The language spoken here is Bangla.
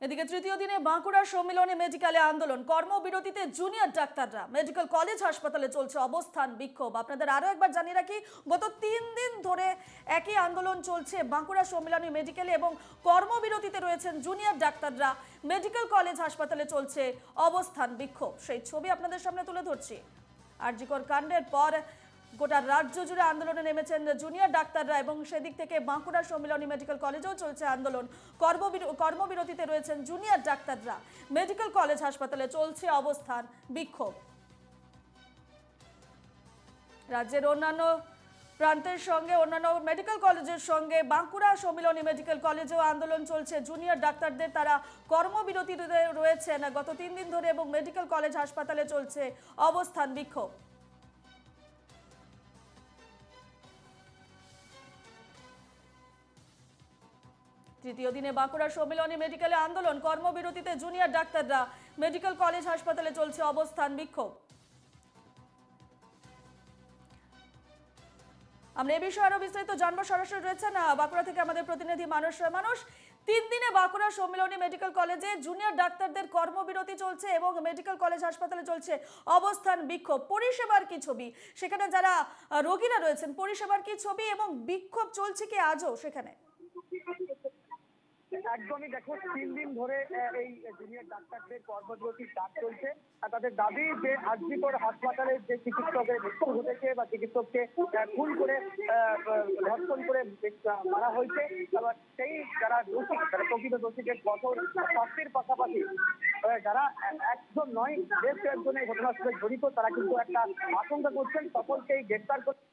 এদিকে তৃতীয় দিনে বাঁকুড়া সম্মিলনী মেডিকেলে আন্দোলন, কর্মবিরতিতে জুনিয়র ডাক্তাররা। মেডিকেল কলেজ হাসপাতালে চলছে অবস্থান বিক্ষোভ। আপনাদের আরো একবার জানিয়ে রাখি, গত 3 দিন ধরে একই আন্দোলন চলছে বাঁকুড়া সম্মিলনী মেডিকেলে এবং কর্মবিরতিতে রয়েছেন জুনিয়র ডাক্তাররা। মেডিকেল কলেজ হাসপাতালে চলছে অবস্থান বিক্ষোভ, সেই ছবি আপনাদের সামনে তুলে ধরছি। আরজিকর কাণ্ডের পর গোটা রাজ্য জুড়ে আন্দোলনে নেমেছেন জুনিয়র ডাক্তাররা এবং সেদিক থেকে বাঁকুড়া সম্মিলনী মেডিকেল কলেজেও চলছে আন্দোলন। কর্মবিরতিতে রয়েছেন জুনিয়র ডাক্তাররা। মেডিকেল কলেজ হাসপাতালে চলছে অবস্থান বিক্ষোভ। রাজ্যের অন্যান্য প্রান্তের সঙ্গে অন্যান্য মেডিকেল কলেজের সঙ্গে বাঁকুড়া সম্মিলনী মেডিকেল কলেজেও আন্দোলন চলছে জুনিয়র ডাক্তারদের। তারা কর্মবিরতিতে রয়েছেন গত 3 দিন ধরে এবং মেডিকেল কলেজ হাসপাতালে চলছে অবস্থান বিক্ষোভ। তৃতীয় দিনে বাঁকুড়া সম্মিলনী মেডিকেলে আন্দোলন, কর্মবিরতিতে জুনিয়র ডাক্তাররা। মেডিকেল কলেজ হাসপাতালে চলছে অবস্থান বিক্ষোভ। আমরা এই বিষয়ে আরো বিস্তারিত জানবো। সরাসরি রয়েছেন বাঁকুড়া থেকে আমাদের প্রতিনিধি মানস। 3 দিনে বাঁকুড়া সম্মিলনী মেডিকেল কলেজে জুনিয়র ডাক্তারদের কর্মবিরতি চলছে এবং মেডিকেল কলেজ হাসপাতালে চলছে অবস্থান বিক্ষোভ। পরিষেবার কি ছবি সেখানে, যারা রোগীরা রয়েছেন পরিষেবার কি ছবি এবং বিক্ষোভ চলছে কি আজও সেখানে? একদমই দেখো, 3 দিন ধরে এই জুনিয়র ডাক্তারদের কর্মবিরতির ডাক চলছে। আর তাদের দাবি যে আরজিকর হাসপাতালের যে চিকিৎসকের মৃত্যু ঘটেছে বা চিকিৎসককে খুন করে ধর্ষণ করে মারা হয়েছে, সেই যারা দোষী, তারা প্রকৃত দোষীদের কঠোর শাস্তির পাশাপাশি যারা একজন নয় বেশ কয়েকজন এই ঘটনার সাথে জড়িত, তারা কিন্তু একটা আশঙ্কা করছেন সকলকেই গ্রেপ্তার করছে।